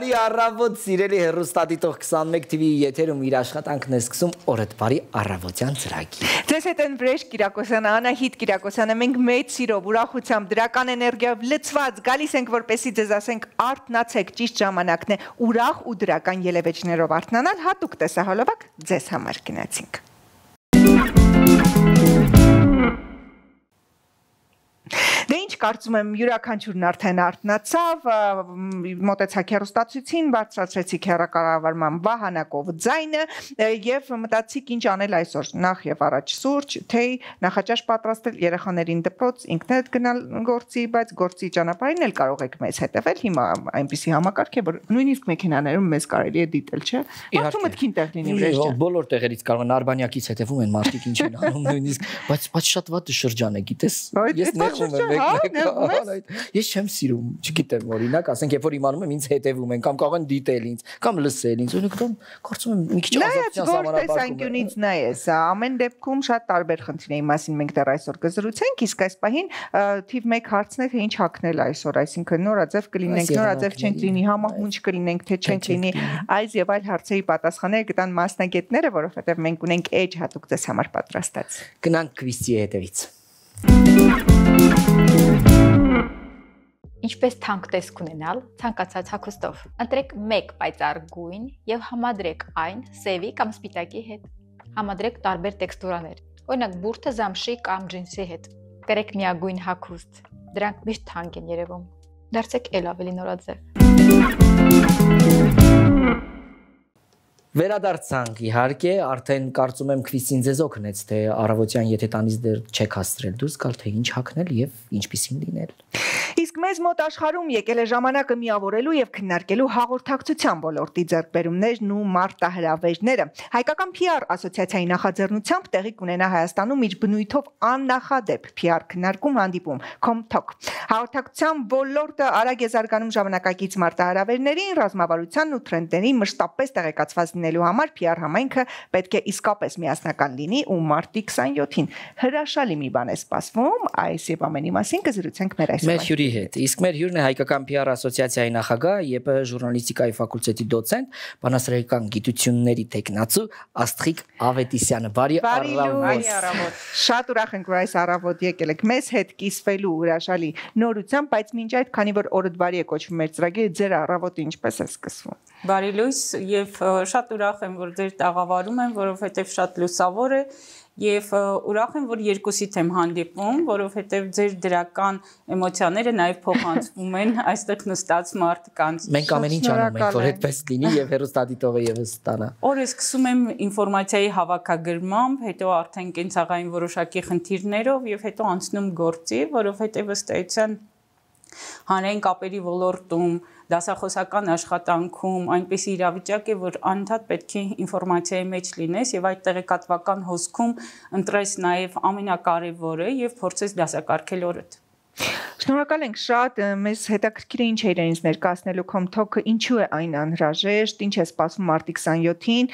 Բարի առավոտ, սիրելի հեռուստադիտող 21 TV-ի եթերում իր աշխատանքն է սկսում օրդ բարի առավոտյան ծրագիր։ Ձեզ հետ են Վրեժ Կիրակոսյանը, Անահիտ Կիրակոսյանը, մենք մեծ սիրով, ուրախությամբ, դրական էներգիայով լցված գալիս ենք, որպեսզի ձեզ ասենք արթնացեք, ճիշտ ժամանակն է ուրախ ու դրական ելևէջներով արթնանալ, հատուկ տեսահոլովակ ձեզ համար գնացինք։ Դե ինչ կարծում եմ յուրաքանչյուրն արդեն արթնացավ, մոտեցաք հեռուստացույցին, բարձրացրեցիք հեռակառավարման վահանակով ձայնը եւ մտածիք ինչ անել այսօր։ Նախ եւ առաջ սուրճ, թեյ, նախաճաշ պատրաստել, երեխաներին դպրոց, ինքներդ գնալ գործի, բայց գործի ճանապարհին էլ կարող եք մեզ հետևել։ Հիմա այնպիսի համակարգ է, որ նույնիսկ մեքենաներում մեզ կարելի է դիտել, չէ՞։ Մարդու մտքին տեղ լինի Վրեժ ջան։ Բոլոր տեղերից կարող են Արբանյակից հետևում են մարդիկ ինչ են անում նույնիսկ, բայց շատ վատ շրջան է, գիտես։ Ես չեմ սիրում, չգիտեմ, օրինակ, ասենք, երբ որ իմանում եմ ինձ հետևում են, կամ կարող են դիտել ինձ, կամ լսել ինձ, օրինակ դու կարծում եմ մի քիչ ազատության սահմանափակում է։ Նայես, ամեն դեպքում շատ տարբեր խնդիրների մասին մենք դեռ այսօր կզրուցենք, իսկ այս պահին թիվ 1 հարցն է, թե ինչ հագնել այսօր, այսինքն նորաձև կլինենք, նորաձև չենք լինի, համահունչ կլինենք, թե չենք լինի, այս եւ այլ հարցերի պատասխանները կտան մասնագետները, որովհետեւ մենք ունենք էջ հատուկ ձեզ համար պատրաստած։ Գնանք քվիզի հետևից։ Ինչպես թանկ տեսք ունենալ ցանկացած հագուստով։ Ընտրեք 1 պայծառ գույն եւ համադրեք այն սևի կամ սպիտակի հետ։ Համադրեք տարբեր տեքստուրաներ, օրինակ բուրդը զամշի կամ ջինսի հետ։ Կրեք միագույն հագուստ։ Դրանք միշտ թանկ են երևում։ Դարձեք ել ավելի նորաձև։ Վերադարձանք իհարկե, արդեն կարծում եմ քվիզին ձեզ օգնեց, թե առավոտյան եթե տանից դեռ չեք հասցրել դուրս գալ, թե ինչ հագնել եւ ինչպիսին լինել։ Իսկ մեզ մոտ աշխարհում եկել է ժամանակը միավորելու եւ քննարկելու հաղորդակցության ոլորտի ձեռքբերումներն ու մարտահրավերները։ Հայկական PR ասոցիացիայի նախաձեռնությամբ տեղի կունենա Հայաստանում իր բնույթով աննախադեպ PR քննարկում հանդիպում Comtalk։ Հաղորդակցության ոլորտը արագ է զարգանում ժամանակակից մարտահրավերներին, ռազմավարությանն ու թրենդերին մշտապես տեղեկացված լինելու համար PR համայնքը պետք է իսկապես միասնական լինի ու մարտի 27-ին հրաշալի մի բան է սպասվում, այս եւ ամենի մասին կզրուցենք մեր այսօր հետ։ Իսկ մեր հյուրն է Հայկական PR ասոցիացիայի նախագահ, ԵՊՀ ժուրնալիստիկայի ֆակուլտետի դոցենտ, բանասիրական գիտությունների տեխնացու Աստղիկ Ավետիսյանը։ Բարի առավոտ։ Շատ ուրախ ենք, որ այս առավոտ եկել եք մեզ հետ կիսվելու հրաշալի նորությամբ, բայց մինչ այդ, քանի որ օրդ բարի է կոչվում մեր ծրագիրը, ձեր առավոտը ինչպես է սկսվում։ Բարի լույս եւ շատ ուրախ եմ, որ ձեր տաղավարում եմ, որովհետեւ շատ լուսավոր է եւ ուրախ եմ, որ երկուսիդ եմ հանդիպում, որովհետեւ ձեր դրական էմոցիաները նաեւ փոխանցվում են այստեղ նստած մարդկանց։ Մենք ամեն ինչ անում ենք, որ այդպես լինի եւ հեռուստադիտողը եւս ստանա։ Օրը սկսում եմ ինֆորմացիայի հավաքագրմամբ, հետո արդեն կենցաղային որոշակի խնդիրներով եւ հետո անցնում գործի, որովհետեւ ըստ էության հանրային կապերի ոլորտում դասախոսական աշխատանքում այնպես իրավիճակ է, որ անընդհատ պետք է ինֆորմացիայի մեջ լինես եւ այդ տեղեկատվական հոսքում ընտրես նաեւ ամենակարևորը եւ փորձես դասակարգել օրդ։ Շնորհակալ ենք շատ, մեզ հետաքրքիր է ինչ է իրենից ներկայացնելու Comtalk-ը, ինչու է այն անհրաժեշտ, ինչ է սպասվում մարտի 27-ին,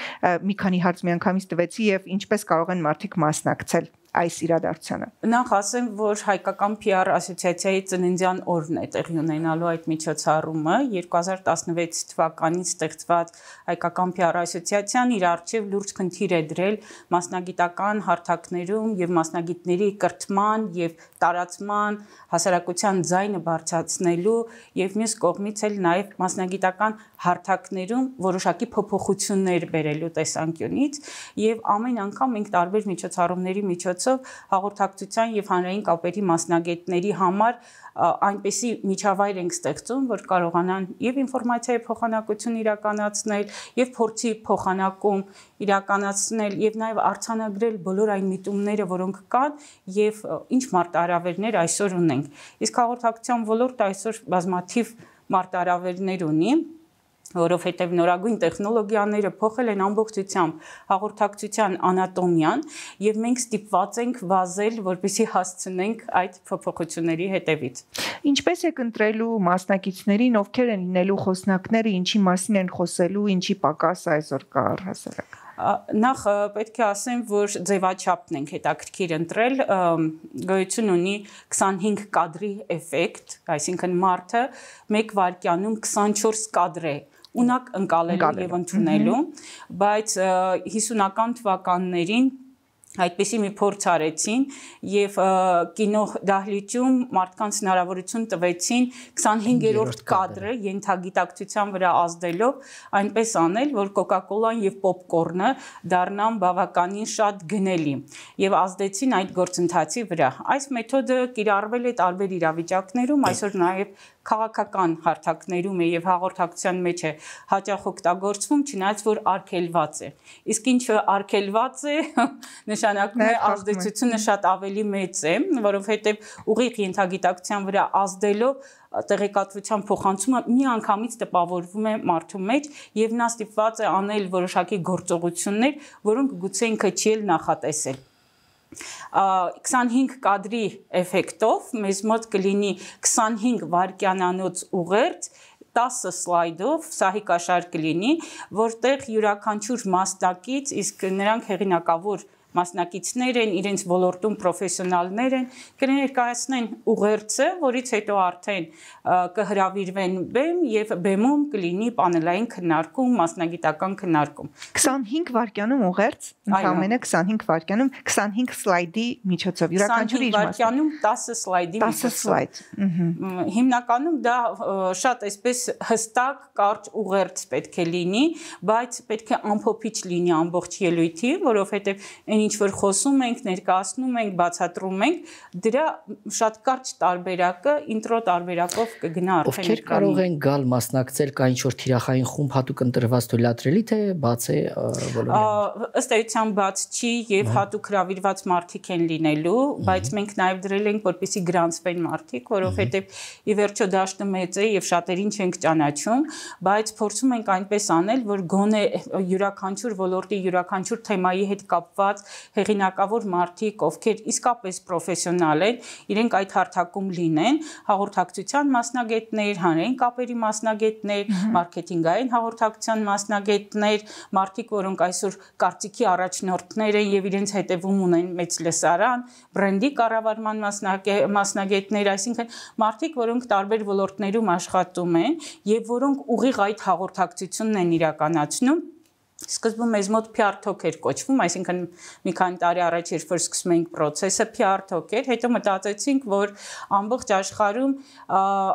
մի քանի հարց միանգամից տվեցի եւ ինչպես կարող են մարդիկ մասնակցել այս իրադարձությանը։ Նախ ասեմ, որ Հայկական PR ասոցիացիայի ծննդյան օրն է տեղի ունենալու այդ միջոցառումը, 2016 թվականից ստեղծված Հայկական PR ասոցիացիան իր առջև լուրջ խնդիր է դրել մասնագիտական հարթակներում եւ մասնագետների կրթման եւ տարածման, հասարակության ձայնը բարձրացնելու եւ մյուս կողմից էլ նաեւ մասնագիտական հարթակներում որոշակի փոփոխություններ բերելու տեսանկյունից եւ ամեն անգամ մենք տարբեր միջոցառումների միջոցով հաղորդակցության եւ հանրային կապերի մասնագետների համար այնպիսի միջավայր ենք ստեղծում, որ կարողանան եւ ինֆորմացիայի փոխանակություն իրականացնել, եւ փորձի փոխանակում իրականացնել եւ նաեւ արձանագրել բոլոր այն միտումները, որոնք կան եւ ինչ մարտահրավերներ այսօր ունենք։ Իսկ հաղորդակցության ոլորտը այսօր բազմաթիվ մարտահրավերներ ունի, որովհետև նորագույն տեխնոլոգիաները փոխել են ամբողջությամբ հաղորդակցության անատոմիան եւ մենք ստիպված ենք վազել, որպեսզի հասցնենք այդ փոփոխությունների հետևից։ Ինչպես եք ընտրելու մասնակիցներին, ովքեր են լինելու խոսնակները, ինչի մասին են խոսելու, ինչի պակաս այսօր կա առհասարակ։ Նախ պետք է ասեմ, որ ձևաչափն ենք հետաքրքիր ընտրել, գոյություն ունի 25 կադրի էֆեկտ, այսինքն մարդը 1 վայրկյանում 24 կադր է ունակ ընկալելու եւ ընդունելու, բայց 50-ական թվականներին այդպիսի մի փորձ արեցին եւ կինո դահլիճում մարդկանց հնարավորություն տվեցին 25-րդ կադրը ենթագիտակցության վրա ազդելով այնպես անել, որ Coca-Cola-ն եւ պոպկորնը դառնան բավականին շատ գնելի եւ ազդեցին այդ գործընթացի վրա։ Այս մեթոդը կիրառվել է տարբեր իրավիճակներում, այսօր նաեւ քաղաքական հարթակներում է եւ հաղորդակցության մեջ է հաճախ օգտագործվում, չնայած որ արգելված է։ Իսկ ինչը արգելված է, նշանակում է ազդեցությունը շատ ավելի մեծ է, որովհետեւ ուղիղ ենթագիտակցության վրա ազդելով տեղեկատվության փոխանցումը միանգամից տպավորվում է մարդու մեջ եւ նա ստիպված է անել որոշակի գործողություններ, որոնք գուցե ինքը չի էլ նախատեսել։ 25 կադրի էֆեկտով մեզ մոտ կլինի 25 վայրկյանանոց ուղերձ 10 սլայդով, սա հիկաշար կլինի, որտեղ յուրաքանչյուր մասնակից, իսկ նրանք հեղինակավոր մասնակիցներ են, իրենց ոլորտում պրոֆեսիոնալներ են, կներկայացնեն ուղերձը, որից հետո արդեն կհրավիրվեն բեմ եւ բեմում կլինի պանելային քննարկում, մասնագիտական քննարկում։ 25 վայրկյանում ուղերձ, ընդհանրապես 25 վայրկյանում 25 սլայդի միջոցով, յուրաքանչյուր իր վայրկյանում 10 սլայդի միջոցով։ 10 սլայդ։ Հիմնականում դա շատ այսպես հստակ, կարճ ուղերձ պետք է լինի, բայց պետք է ամփոփիչ լինի ամբողջ ելույթի, որովհետեւ ինչ որ խոսում ենք, ներկայացնում ենք, բացատրում ենք, դրա շատ կարճ տարբերակը ինտրո տարբերակով կգնա արդեն։ Ովքեր կարող են գալ մասնակցել, կա ինչ որ թիրախային խումբ հատուկ ընտրված թույլատրելի, թե բաց է բոլորին։ Ըստ էության բաց չի եւ հատուկ հրավիրված մարդիկ են լինելու, բայց մենք նաեւ դրել ենք, որպեսզի գրանցվեն մարդիկ, որովհետեւ ի վերջո դաշտը մեծ է եւ շատերին չենք ճանաչում, բայց փորձում ենք այնպես անել, որ գոնե յուրաքանչյուր ոլորտի յուրաքանչյուր թեմայի հետ կապված հեղինակավոր մարդիկ, ովքեր իսկապես պրոֆեսիոնալ են, իրենք այդ հարթակում լինեն, հաղորդակցության մասնագետներ, հանրային կապերի մասնագետներ, մարքեթինգային հաղորդակցության մասնագետներ, մարդիկ, որոնք այսօր կարծիքի առաջնորդներ են եւ իրենց հետևում ունեն մեծ լսարան, բրենդի կառավարման մասնագետներ, այսինքն մարդիկ, որոնք տարբեր ոլորտներում աշխատում են եւ որոնք ուղիղ այդ հաղորդակցությունն են իրականացնում։ Սկզբում մեզ մոտ PR talk էր կոչվում, այսինքն մի քանի տարի առաջ երբ որ սկսում էինք process-ը PR talk էր, հետո մտածեցինք, որ ամբողջ աշխարհում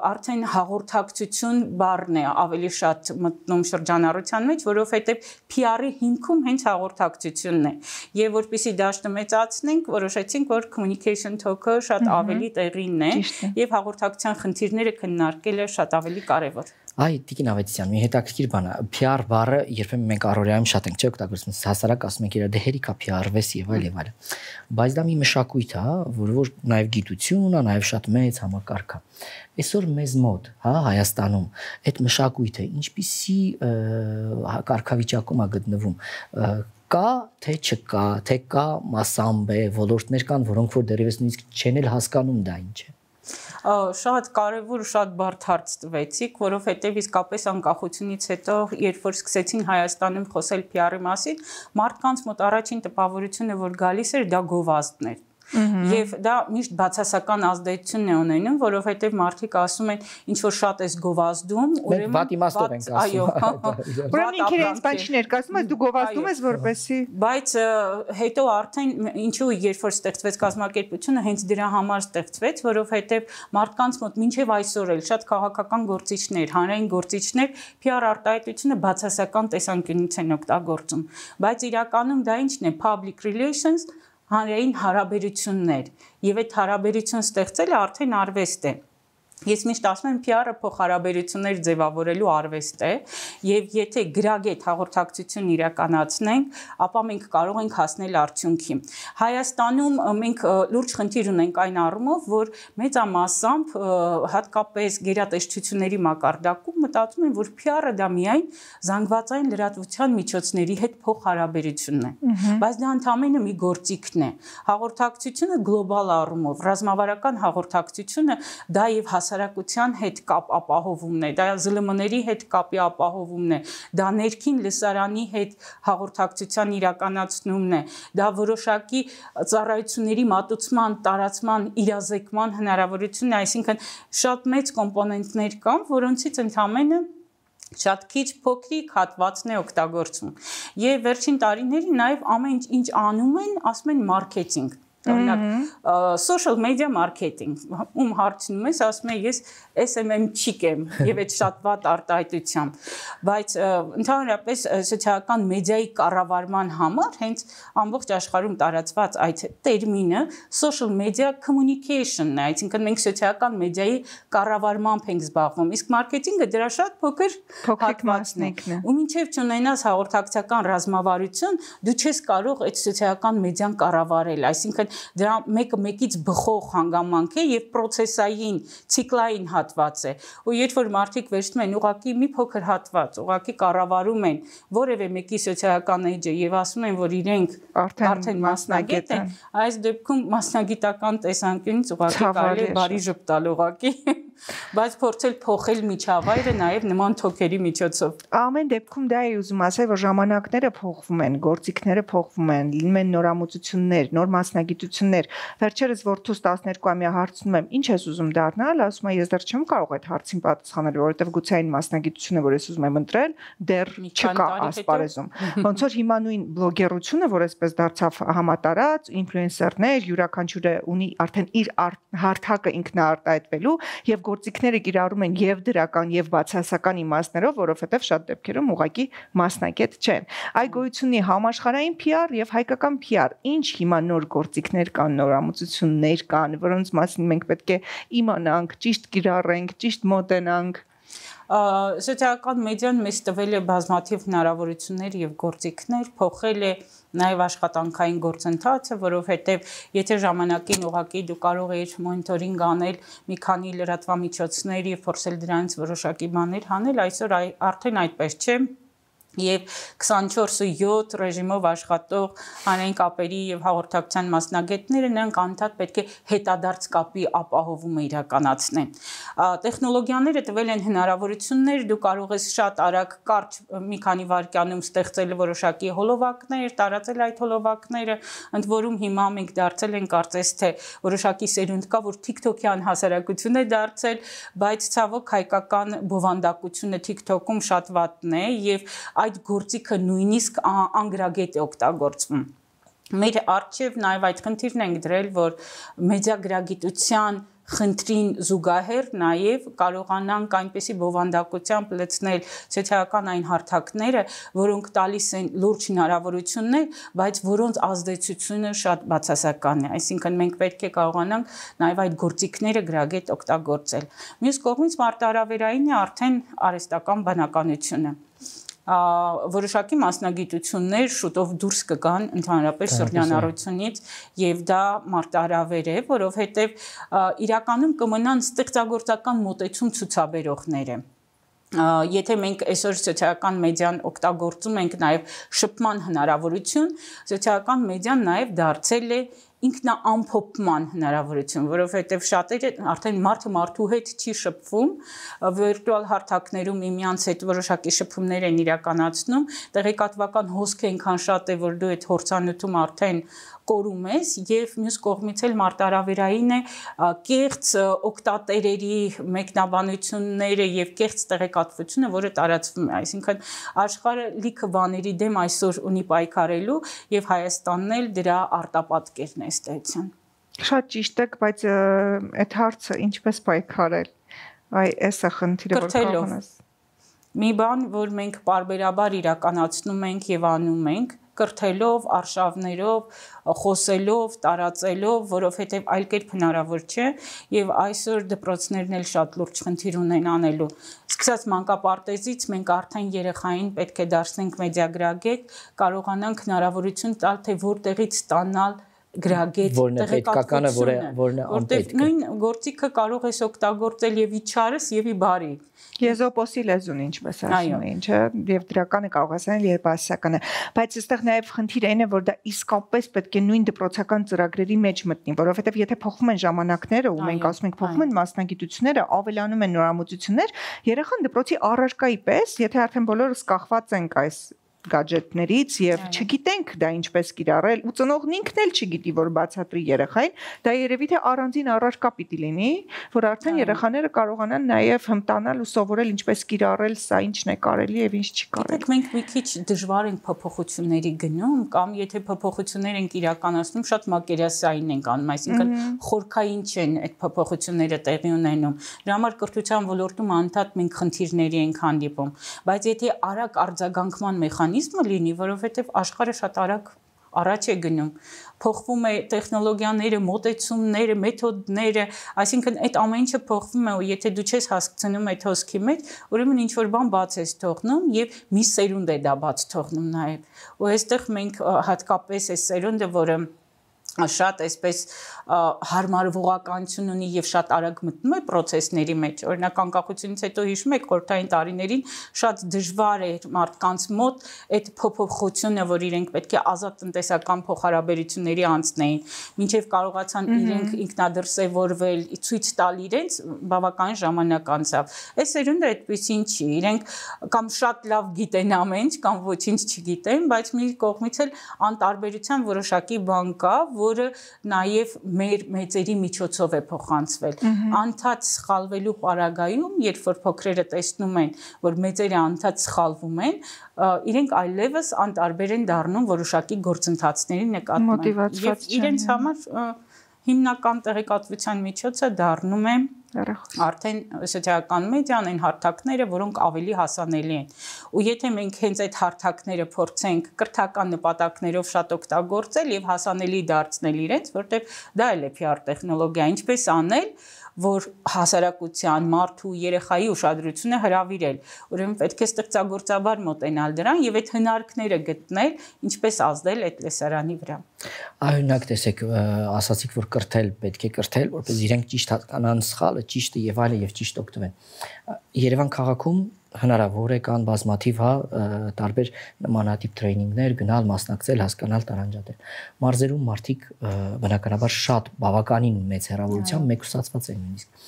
արդեն հաղորդակցություն բառն է ավելի շատ մտնում շրջանառության մեջ, որովհետև PR-ի հիմքում հենց հաղորդակցությունն է։ Եվ որպեսզի դաշտը մեծացնենք, որոշեցինք, որ communication talk-ը շատ ավելի տեղին է եւ հաղորդակցության խնդիրները քննարկելը շատ ավելի կարեւոր։ Այ Տիկին Ավետիսյան, մի հետաքրքիր բան է, PR բառը երբեմն մենք առօրյայում շատ ենք օգտագործում, հասարակ ասում ենք իրար դե հերիքա PR-վես եւ այլ եւ այլ։ Բայց դա մի մշակույթ է, որ նաեւ գիտություն է, նաեւ շատ մեծ համակարգ է։ Այսօր մեզ մոտ, Հայաստանում, այդ մշակույթը ինչպիսի կարգավիճակում է գտնվում, կա թե չկա, թե կա մասամբ է, ոլորտներ կան, որոնք որ դեռևս նույնիսկ չեն էլ հասկանում դա ինչ է։ Շատ կարևոր ու շատ բարդ հարց տվեցիք, որովհետև իսկապես անկախությունից հետո, երբ որ սկսեցին Հայաստանում խոսել PR-ի մասին, մարդկանց մոտ առաջին տպավորությունը, որ գալիս էր, դա գովազդն էր։ Եվ դա միշտ բացասական ազդեցություն է ունենում, որովհետև մարդիկ ասում են, ինչ որ շատ էս գովազդում, ուրեմն վատ իմաստով ենք ասում։ Այո, ուրեմն ինքերից բան չներկայացնում ես, դու գովազդում ես որպեսի։ Բայց հետո արդեն ինչու երբ որ ստեղծվեց կազմակերպությունը, հենց դրա համար ստեղծվեց, որովհետև մարդկանց մոտ մինչև այսօր էլ շատ քաղաքական գործիչներ, հանրային գործիչներ PR արտահայտությունը բացասական տեսանկյունից են օգտագործում, բայց իրականում դա ինչն է, public relations հանրային հարաբերություններ եւ այդ հարաբերություն ստեղծելը արդեն արվեստ է։ Ես միշտ ասում եմ PR-ը փոխհարաբերություններ ձևավորելու արվեստ է եւ եթե գրագետ հաղորդակցություն իրականացնենք, ապա մենք կարող ենք հասնել արդյունքի։ Հայաստանում մենք լուրջ խնդիր ունենք այն առումով, որ մեծամասամբ հատկապես գերատեսչությունների մակարդակում մտածում են, որ PR-ը դա միայն զանգվածային լրատվության միջոցների հետ փոխհարաբերությունն է, բայց դա ընդհանրապես մի գործիքն է։ Հաղորդակցությունը գլոբալ առումով, ռազմավարական հաղորդակցությունը դա եւ հասարակության հետ կապ ապահովումն է, դա ԶԼՄ-ների հետ կապի ապահովումն է, դա ներքին լսարանի հետ հաղորդակցության իրականացնումն է, դա որոշակի ծառայությունների մատուցման, տարածման, իրազեկման հնարավորությունն է, այսինքն շատ մեծ կոմպոնենտներ կան, որոնցից ընդհանրապես շատ քիչ փոքրիկ հատվածն է օգտագործում։ Եվ վերջին տարիներին նաև ամեն ինչ անում են, ասում են մարքեթինգ։ Օրինակ social media marketing ում հարցնում ես ասում է ես SMM չիկ եմ եւ այդ շատ վատ արտահայտությամբ բայց ընդհանրապես սոցիալական մեդիայի կառավարման համար հենց ամբողջ աշխարհում տարածված այդ տերմինը social media communication-ն է, այսինքն մենք սոցիալական մեդիայի կառավարմամբ ենք զբաղվում, իսկ մարքեթինգը դրա շատ փոքր հատվածն է։ Ու մինչև չունենաս հաղորդակցական ռազմավարություն, դու չես կարող այդ սոցիալական մեդիան կառավարել, այսինքն դրա մեկը մեկից բխող հանգամանք է եւ պրոցեսային, ցիկլային հատված է։ Ու երբ որ մարդիկ վերցնում են ուղակի մի փոքր հատված, ուղակի կառավարում են որևէ մեկի սոցիալական էջը եւ ասում են, որ իրենք արդեն մասնագետ են, այս դեպքում մասնագիտական տեսանկյունից ուղակի կարելի է բարի ժպտալ ուղակի, բայց փորձել փոխել միջավայրը նաեւ նման թոքերի միջոցով։ Ամեն դեպքում դա է ուզում ասել, որ ժամանակները փոխվում են, գործիքները փոխվում են, լինում են նորամուծություններ, նոր մասնագիտություններ։ Վերջերս որդուս 12-ամյա հարցնում եմ, ինչ ես ուզում դառնալ, ասում է, ես դեռ չեմ կարող այդ հարցին պատասխանել, որովհետև գուցե այն մասնագիտությունը, որ ես ուզում եմ ընտրել, դեռ չկա ասպարեզում։ Ոնց որ հիմա նույն բլոգերությունը, որ այսպես դարձավ համատարած, ինֆլուենսերներ, յուրաքանչյուրը ունի արդեն իր հարթակը ինքնաարտահայտվելու եւ գործիքները կիրառում են եւ դրական եւ բացասական իմաստներով, որովհետեւ շատ դեպքերում ուղղակի մասնագետ չեն։ Այ գոյությունի համաշխարհային PR եւ հայկական PR, ինչ հիմա նոր գործիքներ կան, նորամուծություններ կան, որոնց մասին մենք պետք է իմանանք, ճիշտ կիրառենք, ճիշտ մոտենանք։ Սոցիալական մեդիան մեզ տվել է բազմաթիվ հնարավորություններ եւ գործիքներ, փոխել է նաև աշխատանքային գործընթացը, որովհետեւ եթե ժամանակին ուղղակի դու կարող էիր մոնիտորինգ անել մի քանի լրատվամիջոցներ եւ փորձել դրանից որոշակի բաներ հանել, այսօր արդեն այդպես չէ։ Եվ 24/7 ռեժիմով աշխատող հանրային կապերի եւ հաղորդակցության մասնագետները նրանք անդադ պետք է հետադարձ կապի ապահովումը իրականացնեն։ Տեխնոլոգիաները տվել են հնարավորություններ, դու կարող ես շատ արագ կարճ մի քանի վայրկյանում ստեղծել որոշակի հոլովակներ, տարածել այդ հոլովակները, ընդ որում հիմա մենք դարձել ենք կարծես թե որոշակի սերունդ կա, որ TikTok-յան հասարակություն է դարձել, բայց ցավոք հայկական բովանդակությունը TikTok-ում շատ վատն է եւ այդ գործիքը նույնիսկ անգրագետ է օգտագործվում։ Մեր արժև նաև այդ խնդիրն ենք դրել, որ մեդիագրագիտության խնդրին զուգահեռ նաև կարողանանք այնպիսի բովանդակությամբ լցնել սոցիալական այն հարթակները, որոնք տալիս են լուրջ հնարավորություններ, բայց որոնց ազդեցությունը շատ բացասական է։ Այսինքն մենք պետք է կարողանանք նաև այդ գործիքները գրագետ օգտագործել։ Մյուս կողմից մարտահրավերային է արդեն արհեստական բանականությունը։ Որոշակի մասնագիտություններ շուտով դուրս կգան ընդհանրապես շրջանառությունից եւ դա մարտահրավեր է, որովհետեւ իրականում կմնան ստեղծագործական մոտեցում ցուցաբերողները։ Եթե մենք այսօր սոցիալական մեդիան օգտագործում ենք նաև շփման հնարավորություն, սոցիալական մեդիան նաև դարձել է ինքնաամփոփման հնարավորություն, որովհետև շատերը արդեն մարդը մարդու հետ չի շփվում, վիրտուալ հարթակներում միմյանց հետ որոշակի շփումներ են իրականացնում, տեղեկատվական հոսքը այնքան շատ է, որ դու այդ փորձանյութում արդեն կորում ես եւ մյուս կողմից էլ մարտահրավերային է կեղծ օկտատերերի մեկնաբանությունները եւ կեղծ տեղեկատվությունը, որը տարածվում է, այսինքն աշխարհը լիքը բաների դեմ այսօր ունի պայքարելու եւ Հայաստանն էլ դրա արտապատկերն է ըստեյության։ Շատ ճիշտ եք, բայց այդ հարցը ինչպես պայքարել։ Այ էսա խնդիրը որ կարող ես։ Մի բան, որ մենք պարբերաբար իրականացնում ենք եւ անում ենք, կրթելով, արշավներով, խոսելով, տարածելով, որովհետև այլ կերպ հնարավոր չէ եւ այսօր դպրոցներն էլ շատ լուրջ խնդիր ունեն անելու։ Սկսած մանկապարտեզից մենք արդեն երեխային պետք է դարձնենք մեդիագրագետ, կարողանանք հնարավորություն տալ, թե որտեղից ստանալ գրագետ տեղեկատվությունը, որն է անպետք։ Նույն գործիքը կարող ես օգտագործել եւ իչարս եւ ի բարի։ Եզոպոսի լեզուն, ինչպես ասում են, չէ՞, եւ դրականը կարող ես անել եւ բասականը, բայց այստեղ նաեւ խնդիրը այն է, որ դա իսկապես պետք է նույն դպրոցական ծրագրերի մեջ մտնի, որովհետեւ եթե փոխվում են ժամանակները ու մենք ասում ենք փոխվում են մասնագիտությունները, ավելանում են նորամուծություններ, երեխան դպրոցի առարկայի պես, եթե արդեն բոլորս կախված ենք այս գadgetներից եւ չգիտենք դա ինչպես կիրառել ու ծնողն ինքն էլ չգիտի որ բացատրի երեխային դա երևի թե առանձին առարկա պիտի լինի որ արդեն երեխաները կարողանան նաեւ հմտանալ ու սովորել ինչպես կիրառել սա ինչն է կարելի եւ ինչ չի կարելի մենք մի քիչ դժվար ենք փոփոխությունների գնում կամ եթե փոփոխություններ ենք իրականացնում շատ մակերեսային ենք անում այսինքն խորքային չեն այդ փոփոխությունները տեղի ունենում դրա համար կրթության ոլորտում անդադ մենք խնդիրների ենք հանդիպում բայց եթե արագ արձագանքման մեխանիզմը լինի, որովհետև աշխարհը շատ արագ առաջ է գնում, փոխվում է տեխնոլոգիաները, մոտեցումները, մեթոդները, այսինքն այդ ամեն ինչը փոխվում է ու եթե դու չես հասկանում այդ հոսքի մեջ, ուրեմն ինչ որ բան բաց ես թողնում եւ մի սերունդ է դա բաց թողնում նաեւ։ Ու այստեղ մենք հատկապես այս սերունդը, որը շատ այսպես հարմարվողականություն ունի եւ շատ արագ մտնում է process-ների մեջ օրինակ անկախությունից հետո հիշում եք խորհրդային տարիներին շատ դժվար էր մարդկանց մոտ այդ փոփոխությունը որ իրենք պետք է ազատ տնտեսական փոխհարաբերությունների անցնեին մինչեւ կարողացան իրենք ինքնադրսևորվել ցույց տալ իրենց բավական ժամանակ անցավ այս սերունդը այդպեսին չի իրենք կամ շատ լավ գիտեն ամեն ինչ կամ ոչինչ չգիտեն բայց մի կողմից էլ անտարբերության որոշակի բան կա որը նաև մեր մեծերի միջոցով է փոխանցվել։ Անդադ սխալվելու պարագայում, երբ որ փոքրերը տեսնում են, որ մեծերը անդադ սխալվում են, իրենք այլևս անտարբեր են դառնում որոշակի գործընթացների նկատմամբ։ Եվ իրենց համար հիմնական տեղեկատվության միջոցը դառնում է արդեն սոցիալական մեդիան այն հարթակները, որոնք ավելի հասանելի են։ Ու եթե մենք հենց այդ հարթակները փորձենք կրթական նպատակներով շատ օգտագործել եւ հասանելի դարձնել իրենց, որտեղ դա էլ է PR տեխնոլոգիա, ինչպես անել, որ հասարակության մարդու երեխայի ուշադրությունը հրավիրել։ Ուրեմն պետք է ստեղծագործաբար մոտենալ դրան եւ այդ հնարքները գտնել, ինչպես ազդել այդ լեսարանի վրա։ Օրինակ տեսեք, ասացիք, որ կրթել պետք է կրթել, որպես իրենք ճիշտ հասկանան սխալը, ճիշտը եւ այլը եւ ճիշտ օգտվեն։ Երևան քաղաքում հնարավոր է կան բազմաթիվ տարբեր նմանատիպ տրեյնինգներ գնալ, մասնակցել, հասկանալ, տարանջատել։ Մարզերում մարդիկ բնականաբար շատ բավականին մեծ հեռավորությամբ մեկուսացված են նույնիսկ։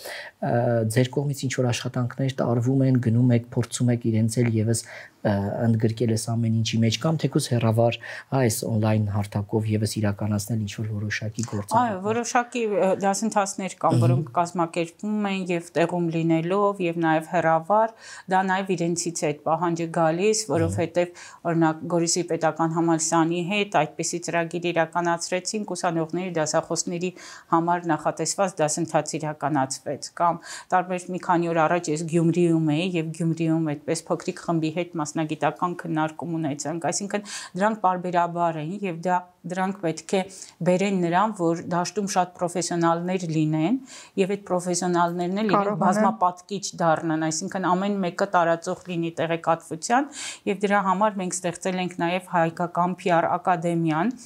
Ձեր կողմից ինչ որ աշխատանքներ տարվում են, գնում եք, փորձում եք իրենց էլ եւս ընդգրկել ես ամեն ինչի մեջ կամ թեկուզ հեռավար այս on-line հարթակով եւս իրականացնել ինչ որ որոշակի գործառույթ։ Այո, որոշակի դասընթացներ կան, որոնք կազմակերպվում են եւ տեղում լինելով եւ նաեւ հեռավար, դա նաեւ իրենցից է այդ պահանջը գալիս, որովհետեւ օրինակ Գորիսի պետական համալսարանի հետ այդպիսի ծրագիր իրականացրեցին ուսանողների դասախոսների համար նախատեսված դասընթաց իրականացվեց կամ տարբեր մի քանի օր առաջ ես Գյումրիում էի եւ Գյումրիում այդպես փոքրիկ խմբի հետ մասնագիտական քննարկում ունեցանք, այսինքն դրանք բարբերաբար են եւ դրանք պետք է բերեն նրան, որ դաշտում շատ պրոֆեսիոնալներ լինեն եւ այդ պրոֆեսիոնալներն էլ իրենք բազմապատկիչ դառնան, այսինքն ամեն մեկը տարածող լինի տեղեկատվության եւ դրա համար մենք ստեղծել ենք նաեւ հայկական PR ակադեմիան,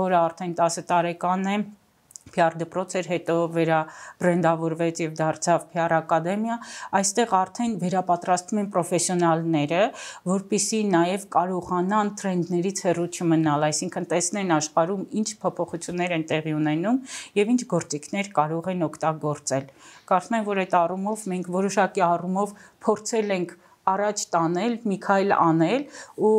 որը արդեն 10 տարեկան է PR դպրոց էր, հետո վերաբրենդավորվեց եւ դարձավ PR ակադեմիա, այստեղ արդեն վերապատրաստվում են պրոֆեսիոնալները, որպիսի նաեւ կարողանան տրենդներից հեռու չմնալ, այսինքն տեսնեն աշխարհում ինչ փոփոխություններ են տեղի ունենում եւ ինչ գործիքներ կարող են օգտագործել։ Կարծում եմ, որ այդ առումով մենք որոշակի առումով փորձել ենք առաջ տանել, մի քայլ անել ու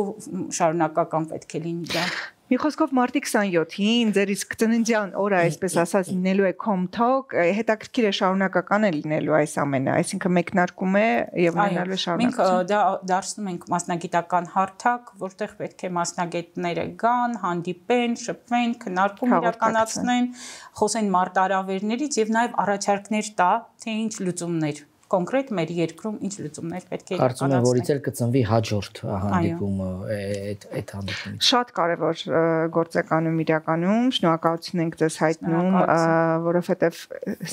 շարունակական պետք է լինի դա։ Մի խոսքով մարտի 27-ին ձեր իսկ ծննդյան օրը այսպես ասած լինելու է Comtalk, հետաքրքիր է շարունակական է լինելու այս ամենը, այսինքն մեկնարկում է եւ ունենալու է շարունակություն։ Մենք դա դարձնում ենք մասնագիտական հարթակ, որտեղ պետք է մասնագետները գան, հանդիպեն, շփվեն, քննարկում իրականացնեն, խոսեն մարտահրավերներից եւ նաեւ առաջարկներ տա, թե ինչ լուծումներ կոնկրետ մեր երկրում ինչ լուծումներ պետք է կարծում եմ, որից էլ կծնվի հաջորդ հանդիպումը այդ հանդիպումից։ Շատ կարևոր գործ եք անում իրականում, շնորհակալություն ենք ձեզ հայտնում, որովհետև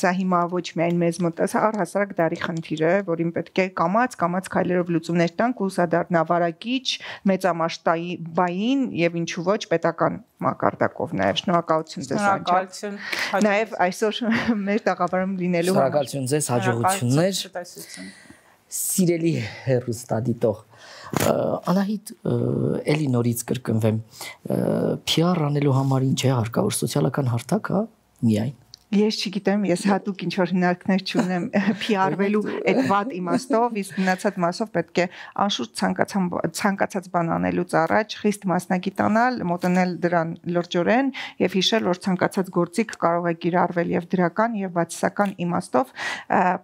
սա հիմա ոչ միայն մեզ մոտ, սա առհասարակ դարի խնդիր է, որին պետք է կամաց քայլերով լուծումներ տանք ու սա դառնա վարակիչ, մեծամասշտաբային եւ ինչու ոչ պետական մակարդակով նաեւ շնորհակալություն ձեզ Շնորհակալություն։ Նաեւ այսօր մեր տաղավարում լինելու Շնորհակալություն ձեզ, հաջողություններ։ Սիրելի հեռուստադիտող Անահիտ, էլի նորից կրկնվեմ, PR անելու համար ինչ է հարկավոր սոցիալական հարթակ, հա, միայն։ Ես չգիտեմ, ես հատուկ ինչ որ հնարքներ չունեմ PR-վելու այդ վատ իմաստով, իսկ մնացած մասով պետք է անշուշտ ցանկացած բան անելուց առաջ խիստ մասնագիտանալ, մոտենել դրան լրջորեն եւ հիշել, որ ցանկացած գործիք կարող է կիրառվել եւ դրական եւ բացասական իմաստով,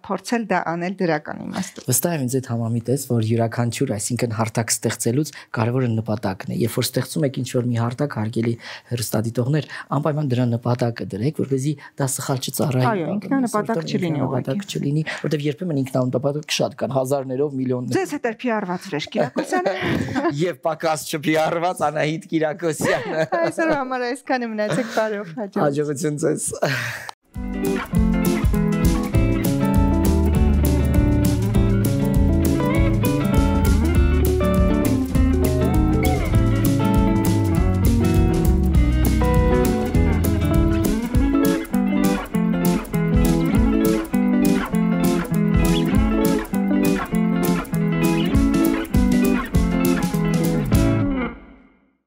փորձել դա անել դրական իմաստով։ Վստահ եմ ինձ այդ համամիտ ես, որ յուրաքանչյուր, այսինքն հարթակ ստեղծելուց կարևորը նպատակն է։ Երբ որ ստեղծում եք ինչ որ մի հարթակ, հարգելի հեռուստադիտողներ, անպայման դրա նպատակը դրեք, որպեսզի դա սխալ չծառայի։ Այո, ինքնանպատակ չլինի, նպատակ չլինի, որտեղ երբեմն ինքնանպատակ շատ կան, հազարներով, միլիոններով։ Ձեզ հետ է PR-ված Վրեժ Կիրակոսյանը եւ պակաս չփիառված Անահիտ Կիրակոսյանը։ Այսօր համար այսքանը մնացեք բարով հաջող։ Հաջողություն ձեզ։